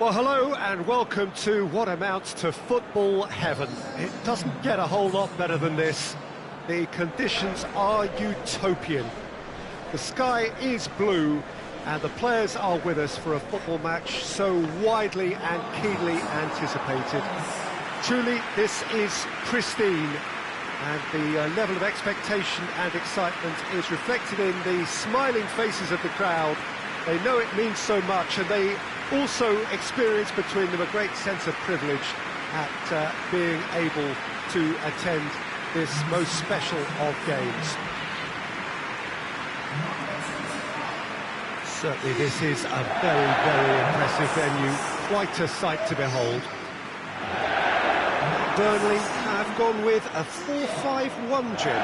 Well, hello and welcome to what amounts to football heaven. It doesn't get a whole lot better than this. The conditions are utopian. The sky is blue and the players are with us for a football match so widely and keenly anticipated. Truly, this is pristine, and the level of expectation and excitement is reflected in the smiling faces of the crowd. They know it means so much, and they also experience between them a great sense of privilege at being able to attend this most special of games. Certainly this is a very, very impressive venue, quite a sight to behold. Burnley have gone with a 4-5-1, Jim.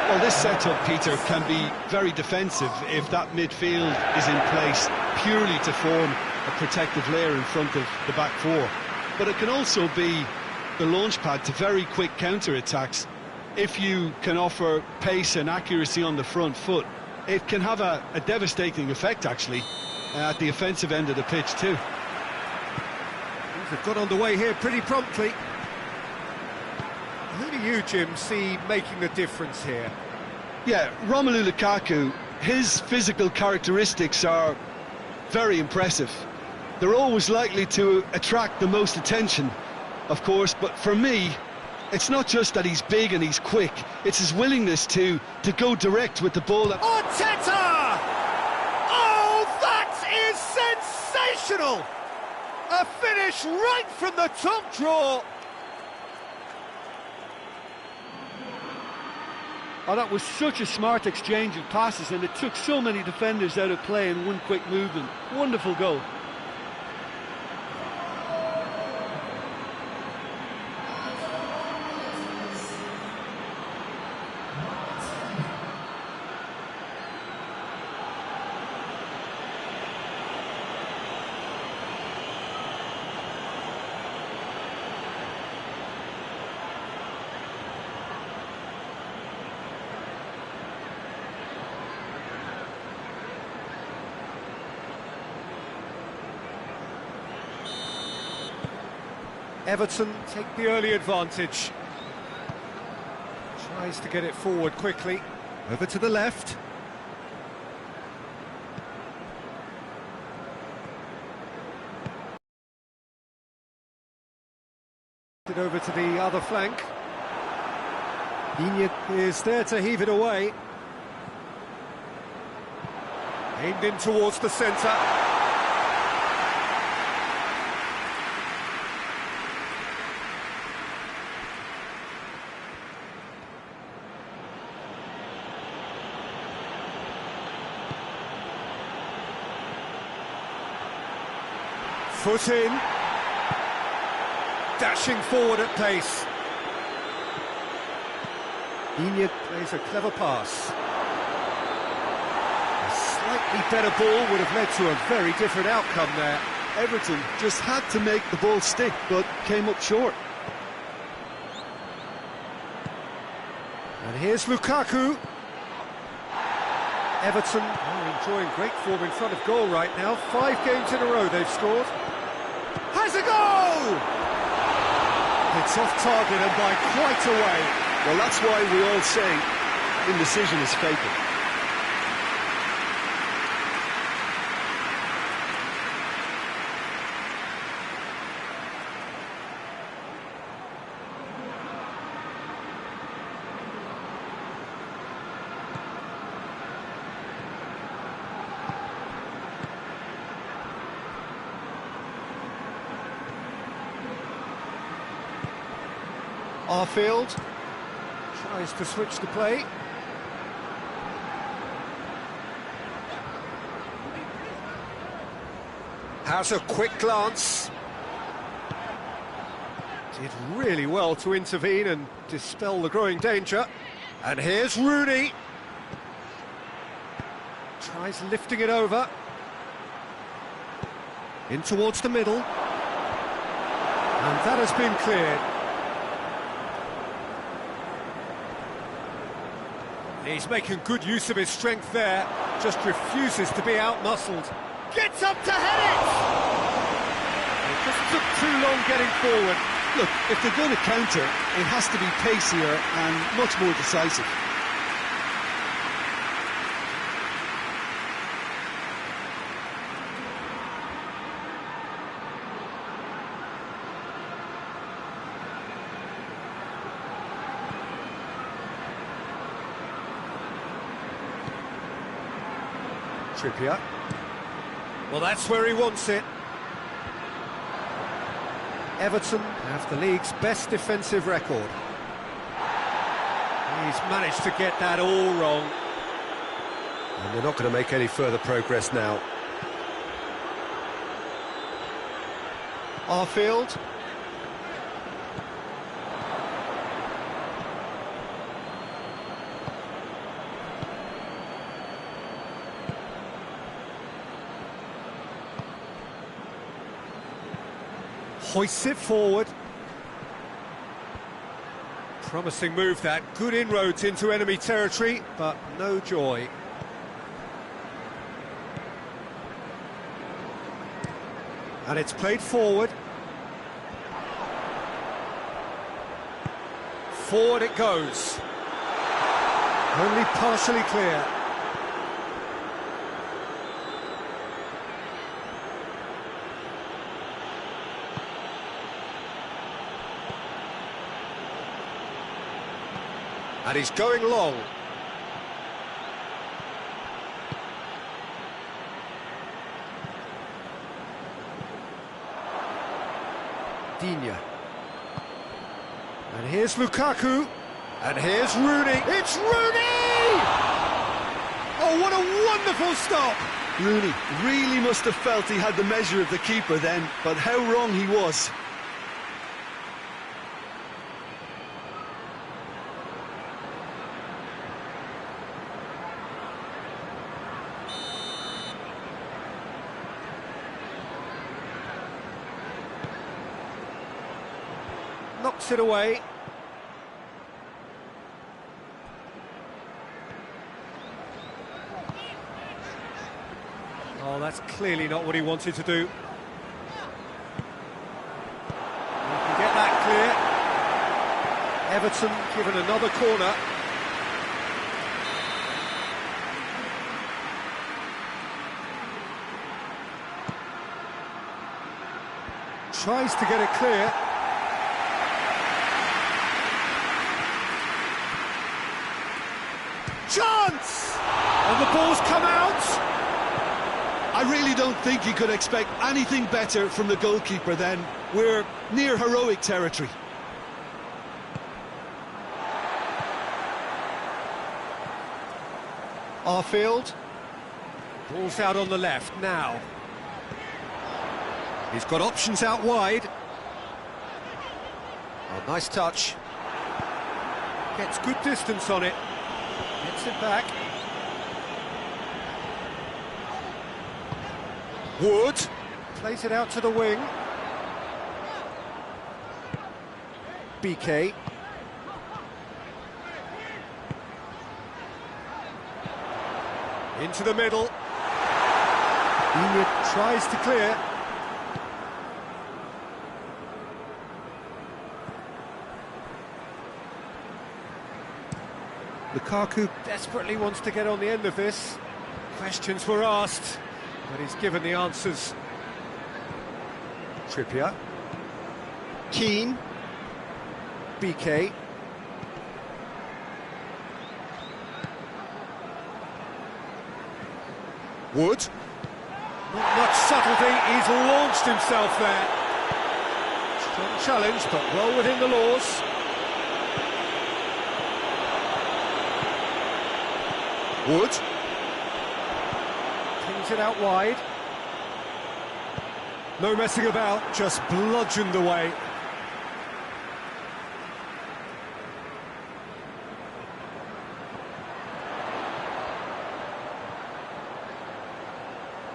Well, this setup, Peter, can be very defensive if that midfield is in place purely to form a protective layer in front of the back four. But it can also be the launchpad to very quick counter-attacks. If you can offer pace and accuracy on the front foot, it can have a devastating effect, actually, at the offensive end of the pitch, too. Things have got underway here pretty promptly. Who do you, Jim, see making the difference here? Yeah, Romelu Lukaku, his physical characteristics are very impressive. They're always likely to attract the most attention, of course, but for me, it's not just that he's big and he's quick, it's his willingness to go direct with the ball. Arteta! Oh, that is sensational! A finish right from the top draw. Oh, that was such a smart exchange of passes, and it took so many defenders out of play in one quick movement. Wonderful goal. Everton take the early advantage. Tries to get it forward quickly. Over to the left. Over to the other flank. Digne is there to heave it away. Aimed in towards the centre. Foot in, dashing forward at pace. Digne plays a clever pass. A slightly better ball would have led to a very different outcome there. Everton just had to make the ball stick, but came up short. And here's Lukaku. Everton are enjoying great form in front of goal right now. 5 games in a row they've scored. Has a goal! It's off target and by quite a way. Well, that's why we all say indecision is fatal. Arfield tries to switch the play. Has a quick glance. Did really well to intervene and dispel the growing danger. And here's Rooney. Tries lifting it over. In towards the middle. And that has been cleared. He's making good use of his strength there, just refuses to be out-muscled. Gets up to head it! too long getting forward. Look, if they're going to counter, it has to be pacier and much more decisive. Trippier. Well, that's where he wants it. Everton have the league's best defensive record. He's managed to get that all wrong. And they're not going to make any further progress now. Arfield. Hoists it forward. Promising move that. Good inroads into enemy territory, but no joy. And it's played forward. Forward it goes. Only partially clear. And he's going long. Digne. And here's Lukaku. And here's Rooney. It's Rooney! Oh, what a wonderful stop! Rooney really must have felt he had the measure of the keeper then, but how wrong he was. Knocks it away. Oh, that's clearly not what he wanted to do. He can get that clear. Everton given another corner. Tries to get it clear. Chance! And the ball's come out! I really don't think you could expect anything better from the goalkeeper then. We're near heroic territory. Arfield. Ball's out on the left now. He's got options out wide. Oh, nice touch. Gets good distance on it. Gets it back. Wood plays it out to the wing. BK. Into the middle. Digne tries to clear. Lukaku desperately wants to get on the end of this. Questions were asked, but he's given the answers. Trippier. Keane. BK. Wood. Not much subtlety, he's launched himself there. Strong challenge, but well within the laws. Wood. Pings it out wide. No messing about, just bludgeoned away.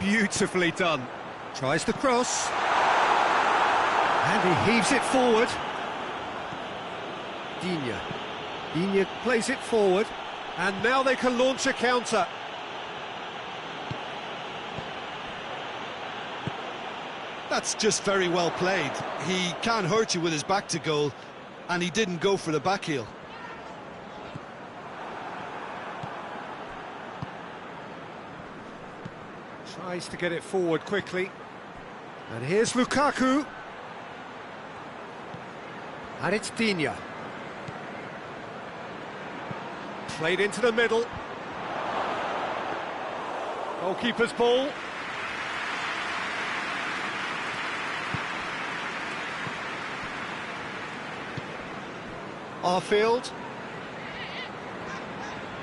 Beautifully done. Tries the cross. And he heaves it forward. Digne. Digne plays it forward. And now they can launch a counter. That's just very well played. He can't hurt you with his back to goal, and he didn't go for the back heel. Tries to get it forward quickly. And here's Lukaku. And it's Digne. Played into the middle. Goalkeeper's ball. Arfield.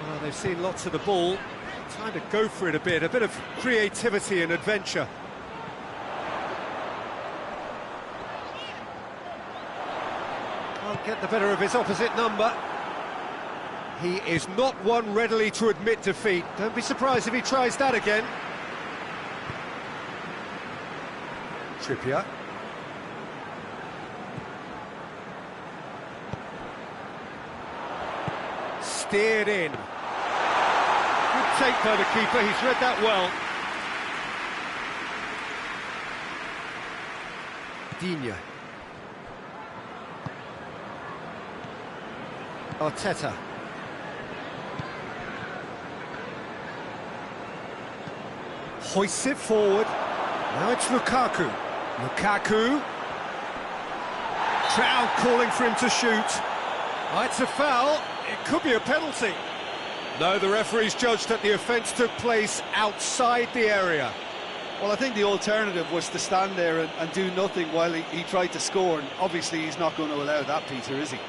Well, they've seen lots of the ball. Time to go for it a bit of creativity and adventure. Can't get the better of his opposite number. He is not one readily to admit defeat. Don't be surprised if he tries that again. Trippier. Steered in. Good take by the keeper, he's read that well. Digne. Arteta. Hoists it forward. Now it's Lukaku. Lukaku. Trout calling for him to shoot. Oh, it's a foul. It could be a penalty. No, the referee's judged that the offence took place outside the area. Well, I think the alternative was to stand there and do nothing while he tried to score, and obviously he's not going to allow that, Peter, is he?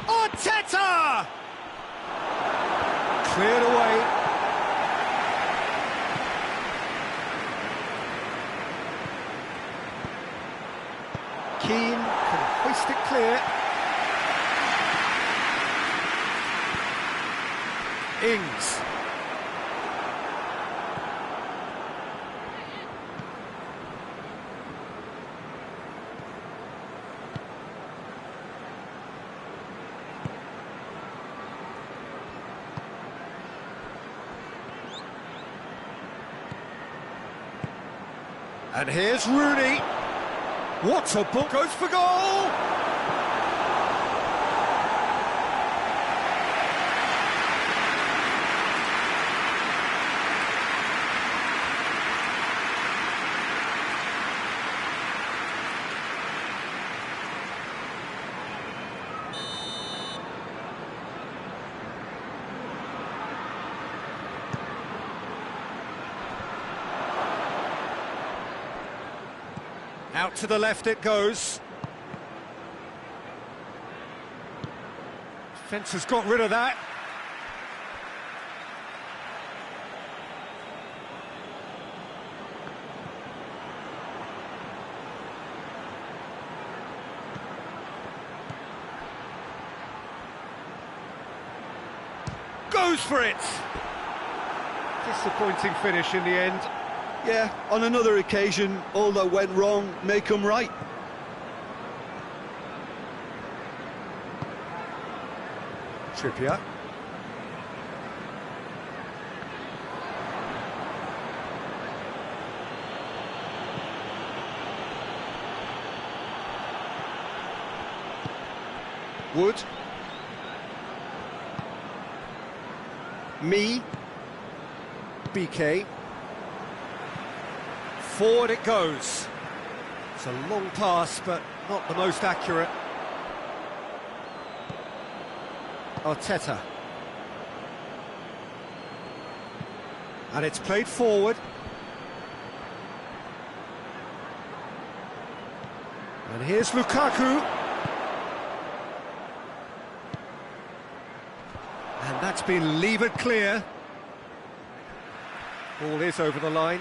Arteta! Cleared away. Keane can hoist it clear. Ings. And here's Rooney. What a ball, goes for goal! Out to the left it goes. Defence has got rid of that. Goes for it! Disappointing finish in the end. Yeah, on another occasion, all that went wrong may come right. Trippier. Wood. BK. Forward it goes. It's a long pass, but not the most accurate. Arteta. And it's played forward. And here's Lukaku. And that's been levered clear. Ball is over the line.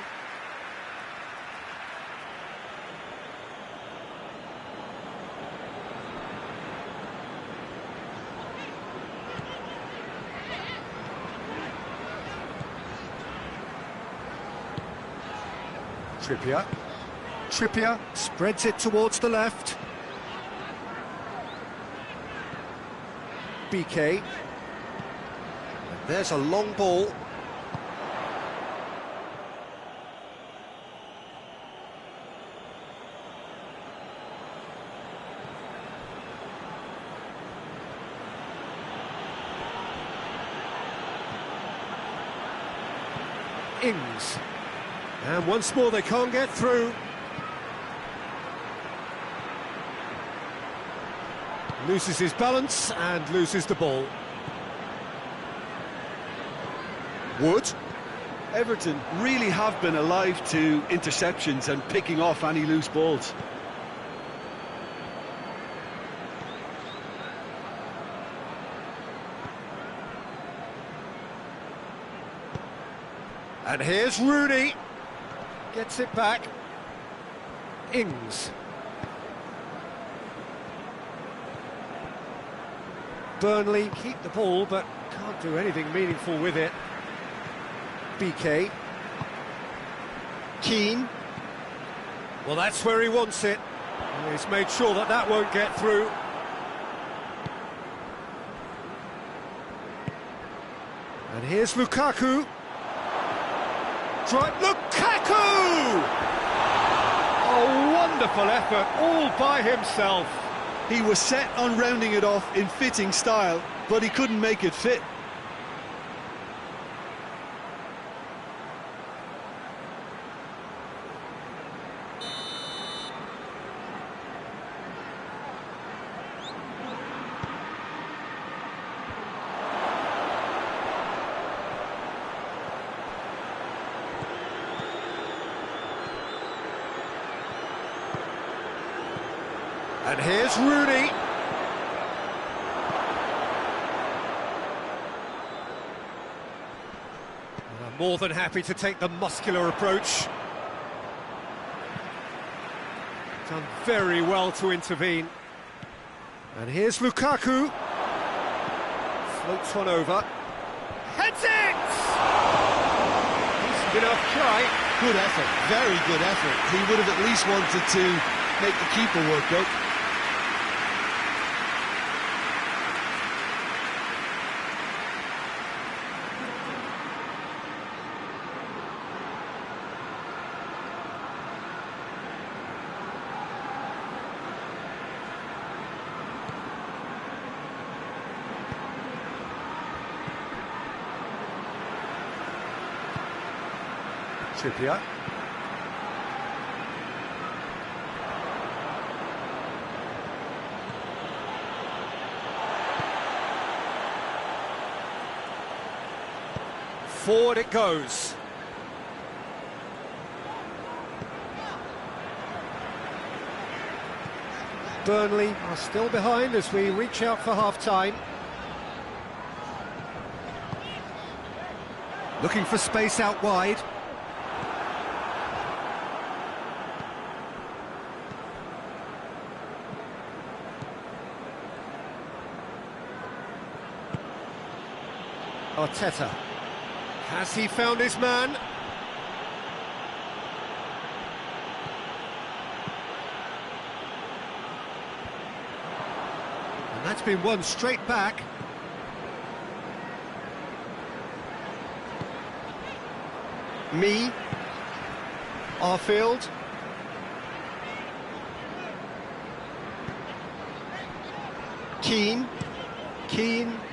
Trippier. Trippier spreads it towards the left. BK. There's a long ball. Ings. And once more they can't get through. Loses his balance and loses the ball. Wood. Everton really have been alive to interceptions and picking off any loose balls. And here's Rooney. Gets it back. Ings. Burnley keep the ball, but can't do anything meaningful with it. BK. Keane. Well, that's where he wants it. He's made sure that that won't get through. And here's Lukaku. Lukaku! A wonderful effort, all by himself. He was set on rounding it off in fitting style, but he couldn't make it fit. And here's Rooney. And I'm more than happy to take the muscular approach. Done very well to intervene. And here's Lukaku. Floats one over. Heads it! Decent enough try. Good effort, very good effort. He would have at least wanted to make the keeper work out. Trippier. Forward it goes. Burnley are still behind as we reach out for half-time. Looking for space out wide. Arteta. Has he found his man? And that's been won straight back. Arfield. Keane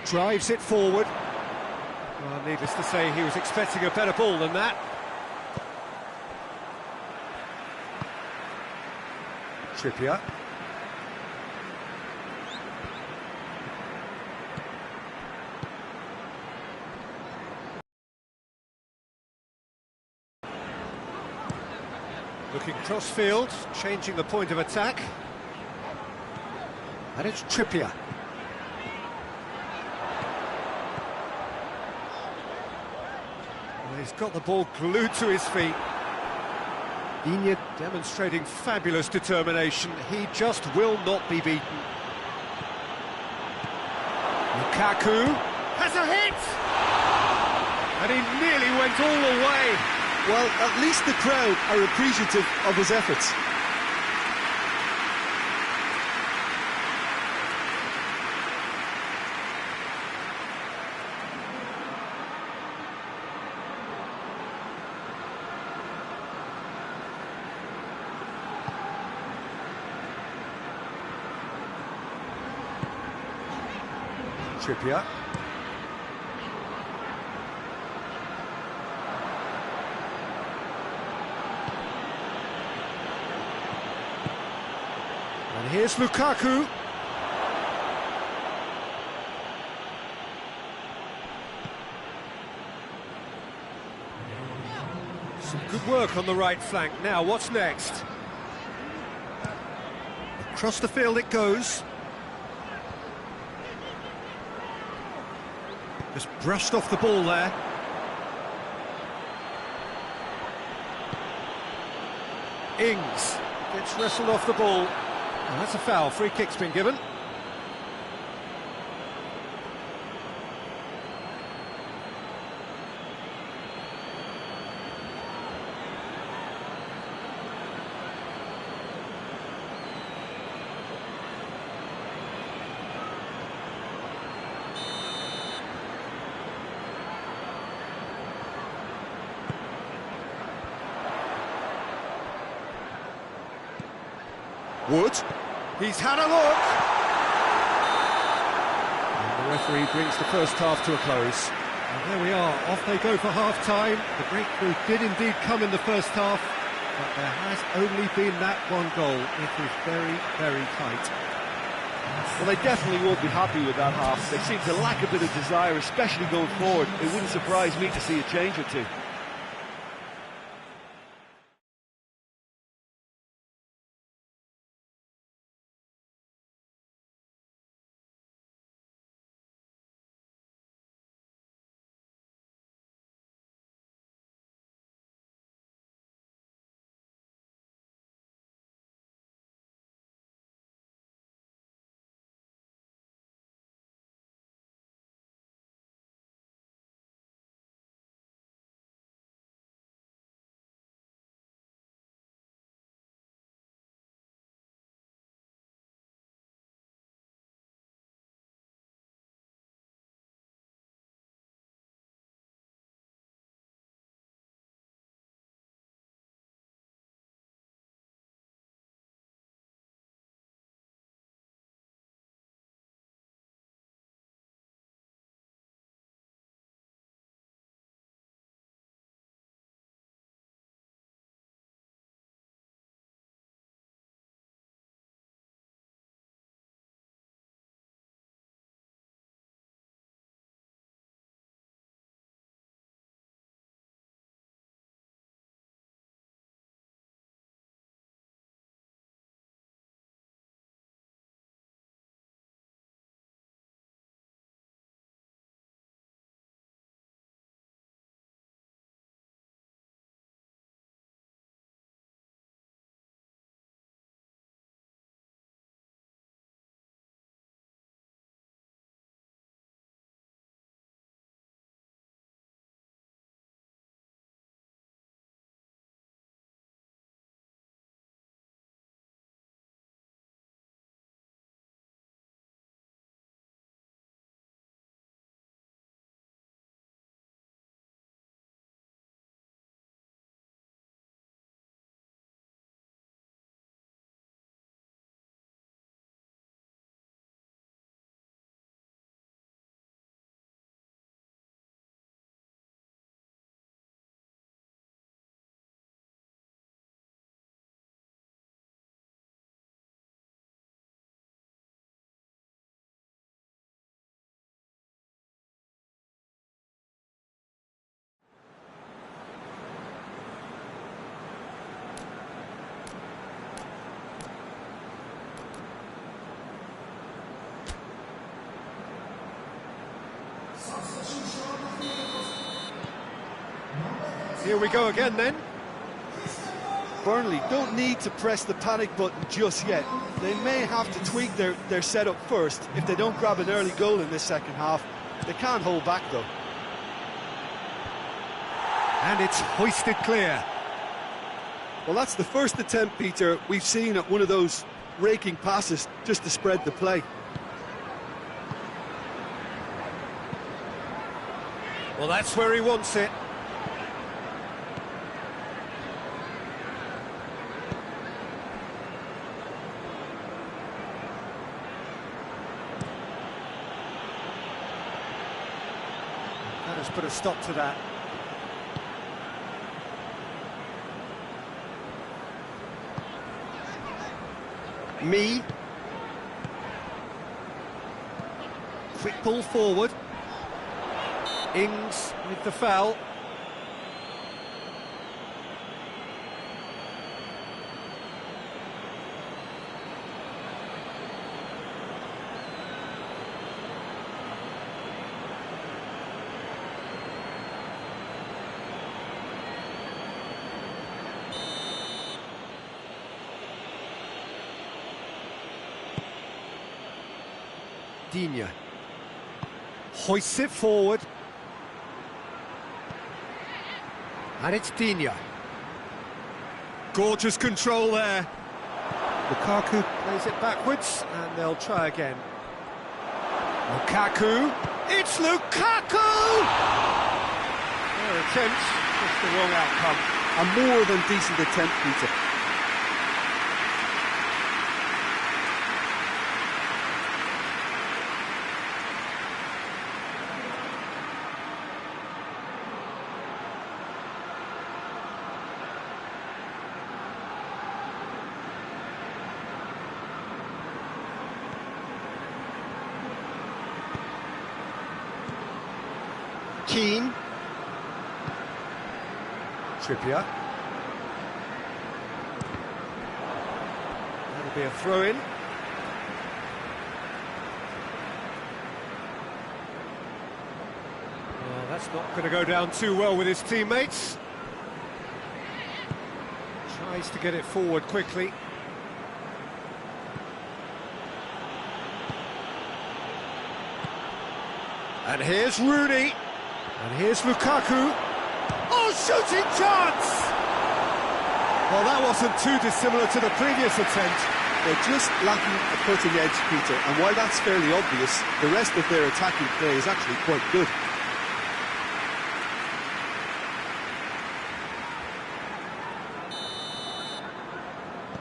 drives it forward. Well, needless to say, he was expecting a better ball than that. Trippier. Looking cross-field, changing the point of attack. And it's Trippier. Well, he's got the ball glued to his feet. Iñigo demonstrating fabulous determination. He just will not be beaten. Lukaku has a hit! And he nearly went all the way. Well, at least the crowd are appreciative of his efforts. Trippier. And here's Lukaku. Some good work on the right flank. Now, what's next? Across the field it goes. Just brushed off the ball there. Ings gets wrestled off the ball. And that's a foul. Free kick's been given. Wood, he's had a look! And the referee brings the first half to a close. And there we are, off they go for half-time. The breakthrough did indeed come in the first half, but there has only been that one goal. It is very, very tight. Well, they definitely won't be happy with that half. They seem to lack a bit of desire, especially going forward. It wouldn't surprise me to see a change or two. Here we go again then. Burnley don't need to press the panic button just yet. They may have to tweak their setup first if they don't grab an early goal in this second half. They can't hold back though. And it's hoisted clear. Well, that's the first attempt, Peter, we've seen at one of those raking passes just to spread the play. Well, that's where he wants it. Let's put a stop to that. Me. Quick ball forward. Ings with the foul. Digne hoists it forward, and it's Digne. Gorgeous control there. Lukaku plays it backwards, and they'll try again. Lukaku, it's Lukaku! Their attempt, just the wrong outcome. A more than decent attempt, Peter. Keane. Trippier. That'll be a throw-in. Well, that's not going to go down too well with his teammates. Tries to get it forward quickly. And here's Rooney. And here's Lukaku. Oh, shooting chance! Well, that wasn't too dissimilar to the previous attempt. They're just lacking a cutting edge, Peter, and while that's fairly obvious, the rest of their attacking play is actually quite good.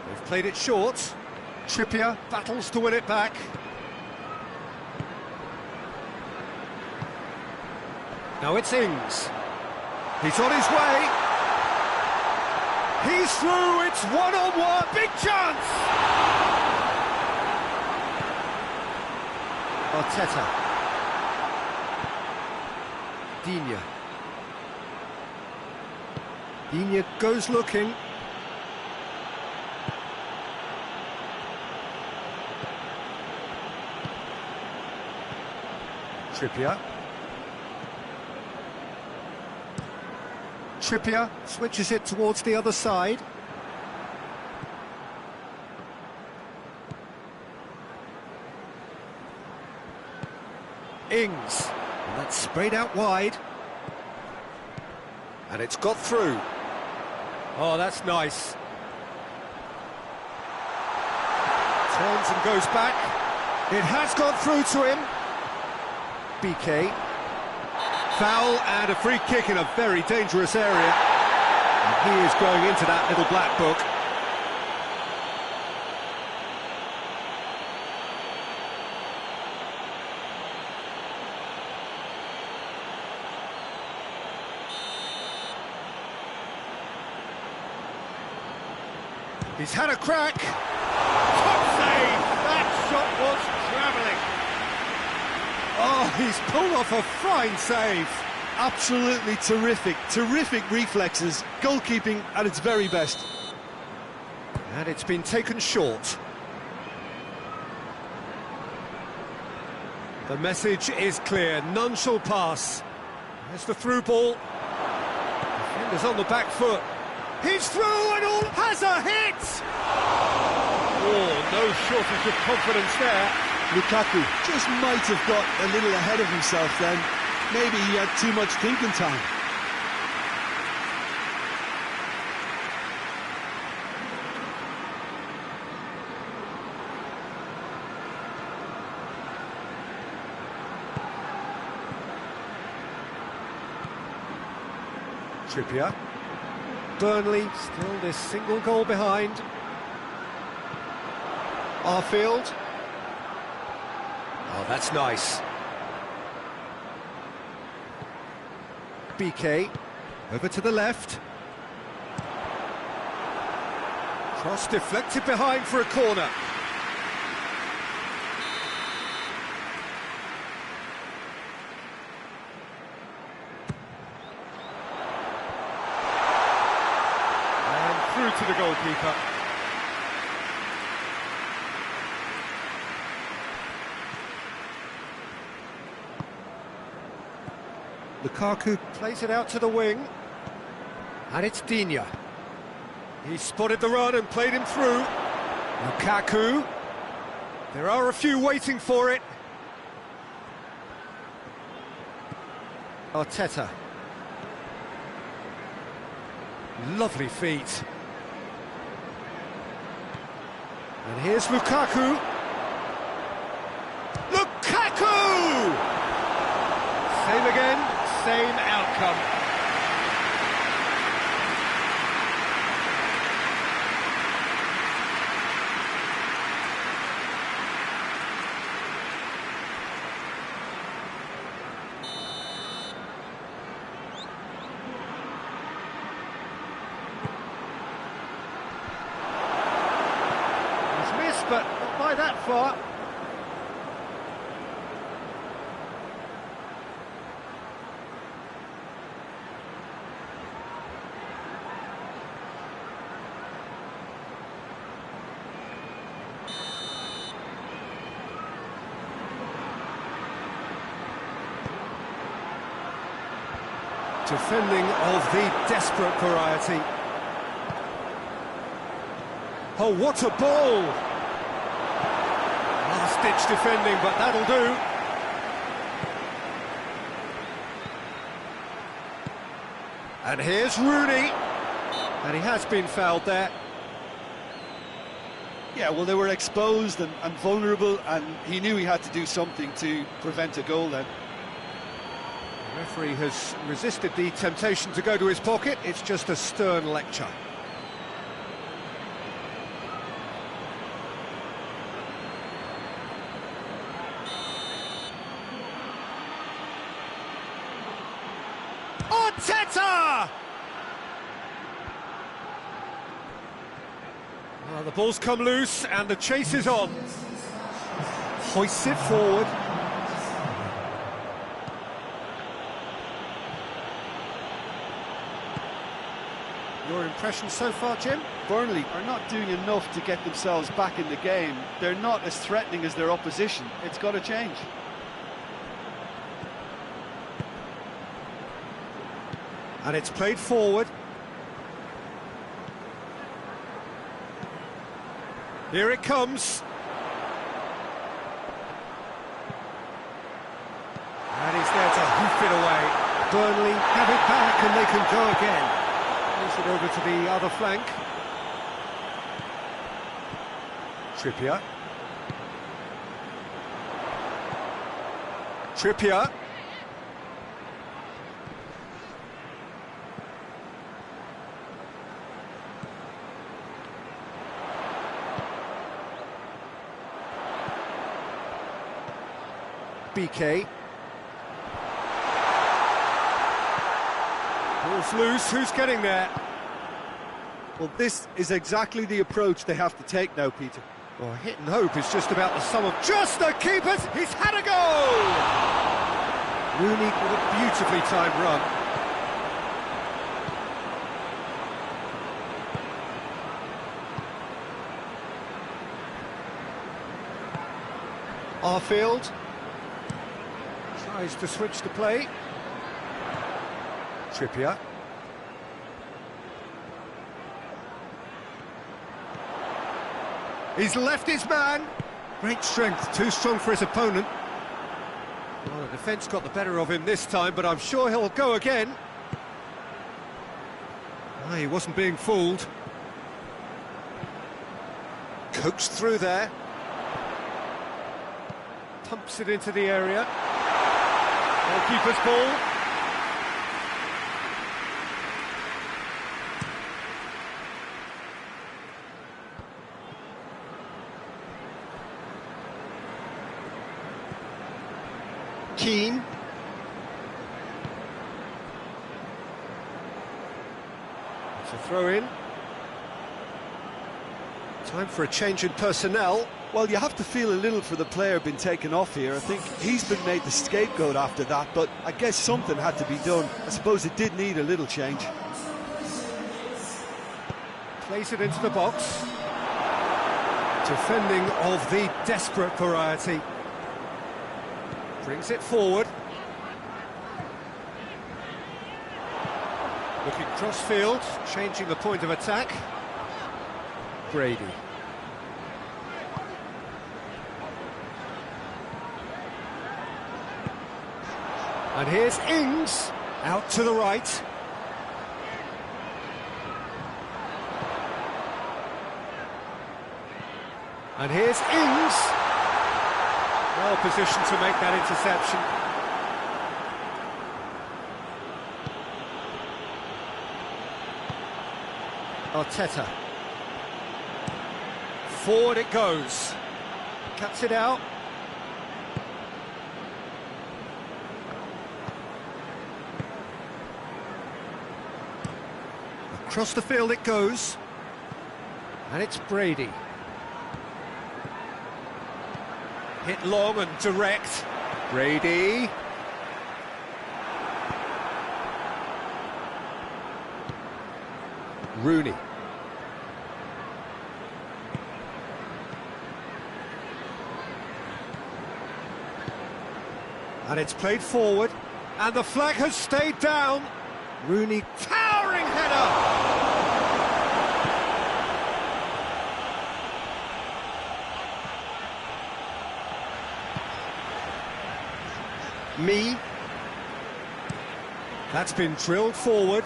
They've played it short. Trippier battles to win it back. Now it's Ings. He's on his way. He's through, it's one-on-one, big chance! Arteta. Digne. Digne goes looking. Trippier. Trippier switches it towards the other side. Ings. And that's sprayed out wide. And it's got through. Oh, that's nice. Turns and goes back. It has gone through to him. BK. Foul and a free kick in a very dangerous area. And he is going into that little black book. He's had a crack. Top save! That shot was travelling. Oh, he's pulled off a fine save. Absolutely terrific, terrific reflexes, goalkeeping at its very best. And it's been taken short. The message is clear, none shall pass. There's the through ball. Defender's on the back foot. He's through and all has a hit! Oh, no shortage of confidence there. Lukaku just might have got a little ahead of himself then. Maybe he had too much thinking time. Trippier. Burnley still this single goal behind. Arfield. Oh, that's nice. BK, over to the left. Cross deflected behind for a corner. And through to the goalkeeper. Lukaku plays it out to the wing, and it's Digne. He spotted the run and played him through. Lukaku. There are a few waiting for it. Arteta. Lovely feet. And here's Lukaku. Lukaku! Same again. Same outcome. He's missed, but not by that far. Defending of the desperate variety. Oh, what a ball! Last-ditch defending, but that'll do. And here's Rooney. And he has been fouled there. Yeah, well, they were exposed and vulnerable, and he knew he had to do something to prevent a goal then. The referee has resisted the temptation to go to his pocket. It's just a stern lecture. Arteta! Well, the ball's come loose and the chase is on. Hoists it forward. Your impression so far, Jim? Burnley are not doing enough to get themselves back in the game. They're not as threatening as their opposition. It's got to change. And it's played forward. Here it comes. And he's there to hoof it away. Burnley have it back and they can go again. It over to the other flank. Trippier. Trippier. BK. Ball's loose, who's getting there? Well, this is exactly the approach they have to take now, Peter. Well, hit and hope is just about the sum of just the keepers. He's had a goal! Rooney with a beautifully timed run. Arfield tries to switch the play. Trippier. He's left his man. Great strength, too strong for his opponent. Well, the defence got the better of him this time, but I'm sure he'll go again. Ah, he wasn't being fooled. Coaxed through there. Pumps it into the area. Goalkeeper's ball. Keane. To throw in. Time for a change in personnel. Well, you have to feel a little for the player being taken off here. I think he's been made the scapegoat after that, but I guess something had to be done. I suppose it did need a little change. Plays it into the box. Defending of the desperate variety. Brings it forward. Looking cross-field, changing the point of attack. Brady. And here's Ings, out to the right. And here's Ings. Well positioned to make that interception. Arteta. Forward it goes. Cuts it out. Across the field it goes. And it's Brady. Hit long and direct. Brady. Rooney. And it's played forward. And the flag has stayed down. Rooney, towering header! That's been drilled forward.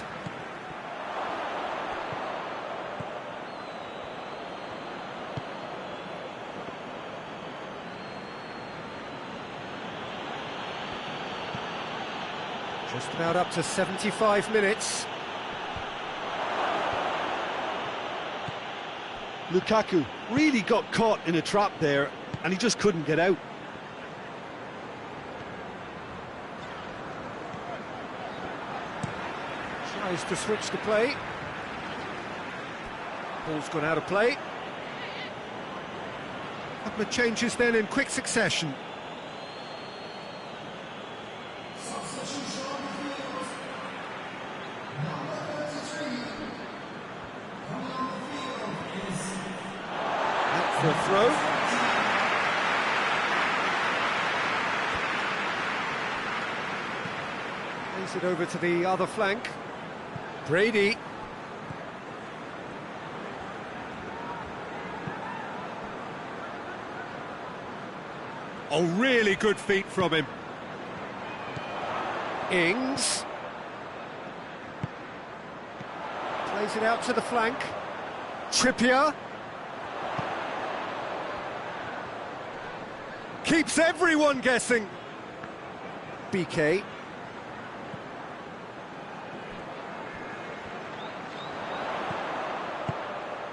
Just about up to 75 minutes. Lukaku really got caught in a trap there, and he just couldn't get out. Tries to switch the play. Ball's gone out of play. Couple of changes then in quick succession. Out for a throw. Plays it over to the other flank. Brady. Oh, really good feet from him. Ings. Plays it out to the flank. Trippier. Keeps everyone guessing. BK.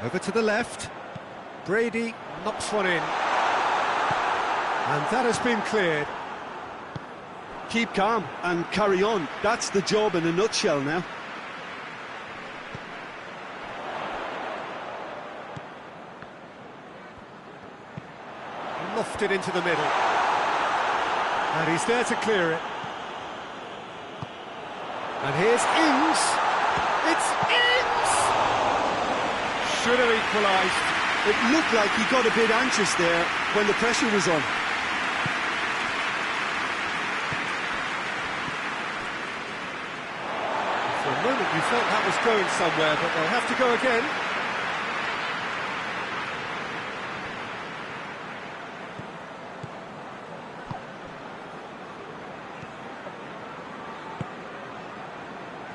Over to the left. Brady knocks one in. And that has been cleared. Keep calm and carry on. That's the job in a nutshell now. Lofted into the middle. And he's there to clear it. And here's Ings. It's Ings! Should have equalised. It looked like he got a bit anxious there when the pressure was on. For a moment you felt that was going somewhere, but they'll have to go again.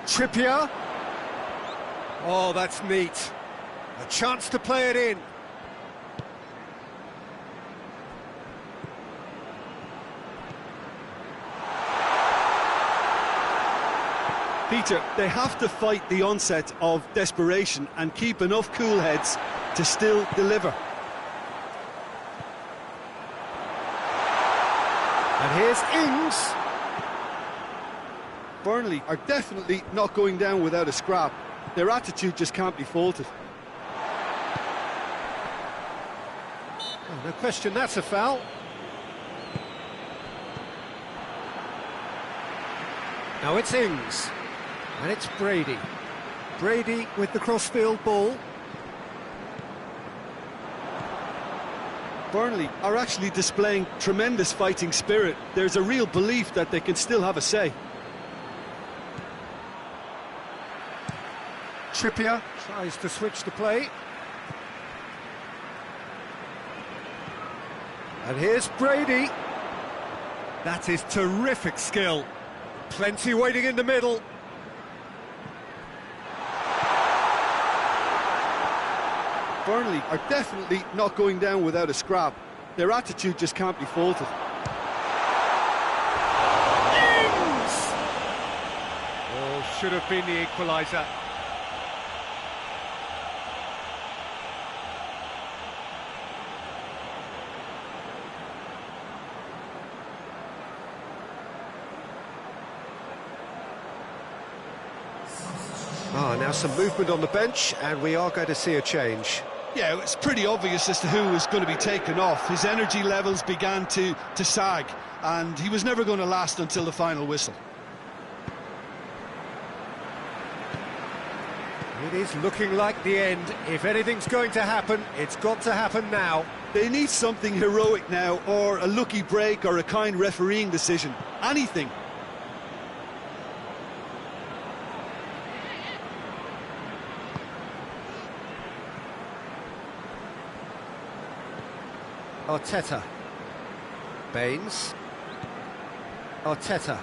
Trippier. Oh, that's neat. A chance to play it in. Peter, they have to fight the onset of desperation and keep enough cool heads to still deliver. And here's Ings. Burnley are definitely not going down without a scrap. Their attitude just can't be faulted. Oh, no question, that's a foul. Now it's Ings, and it's Brady. Brady with the crossfield ball. Burnley are actually displaying tremendous fighting spirit. There's a real belief that they can still have a say. Trippier tries to switch the play. And here's Brady. That is terrific skill. Plenty waiting in the middle. Burnley are definitely not going down without a scrap. Their attitude just can't be faulted. Ings! Oh, should have been the equaliser. Now some movement on the bench, and we are going to see a change. Yeah, it's pretty obvious as to who was going to be taken off. His energy levels began to sag, and he was never going to last until the final whistle. It is looking like the end. If anything's going to happen, it's got to happen now. They need something heroic now, or a lucky break, or a kind refereeing decision. Anything. Arteta. Baines. Arteta.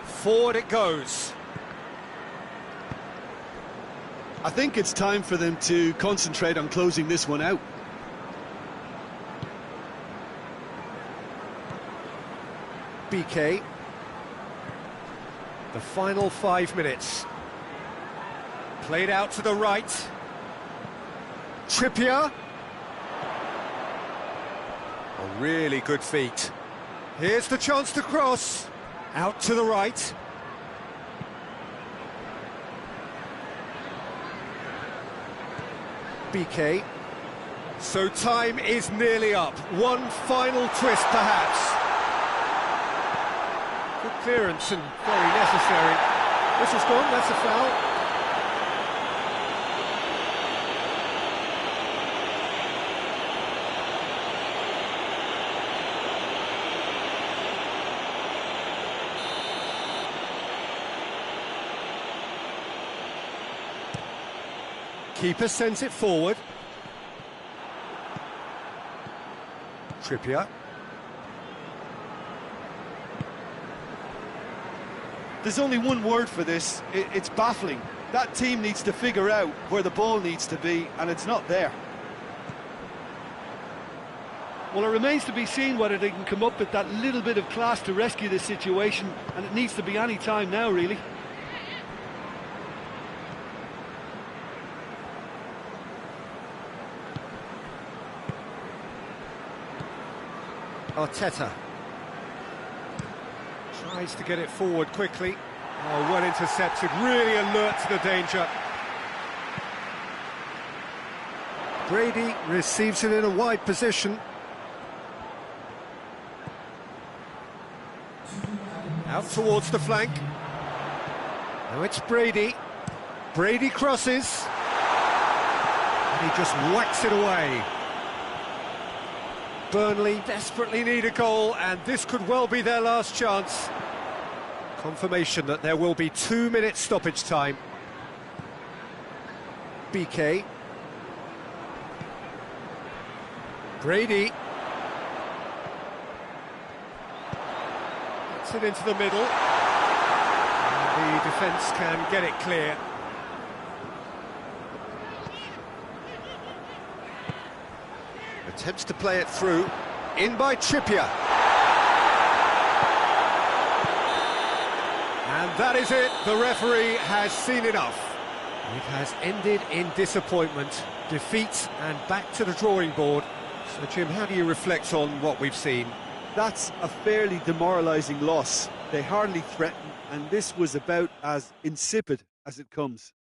Forward it goes. I think it's time for them to concentrate on closing this one out. BK. The final 5 minutes. Played out to the right. Trippier. A really good feat. Here's the chance to cross. Out to the right. BK. So time is nearly up. One final twist, perhaps. Good clearance and very necessary. This is gone, that's a foul. Keeper sends it forward. Trippier. There's only one word for this. It's baffling. That team needs to figure out where the ball needs to be, and it's not there. Well, it remains to be seen whether they can come up with that little bit of class to rescue this situation, and it needs to be any time now, really. Arteta tries to get it forward quickly. Oh, well intercepted, really alert to the danger. Brady receives it in a wide position. Out towards the flank. Now it's Brady. Brady crosses. And he just whacks it away. Burnley desperately need a goal, and this could well be their last chance. Confirmation that there will be 2 minutes stoppage time. BK. Brady. Gets it into the middle. And the defence can get it clear. Attempts to play it through, in by Trippier. And that is it, the referee has seen enough. It has ended in disappointment, defeat and back to the drawing board. So Jim, how do you reflect on what we've seen? That's a fairly demoralising loss. They hardly threatened, and this was about as insipid as it comes.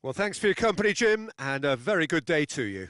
Well, thanks for your company, Jim, and a very good day to you.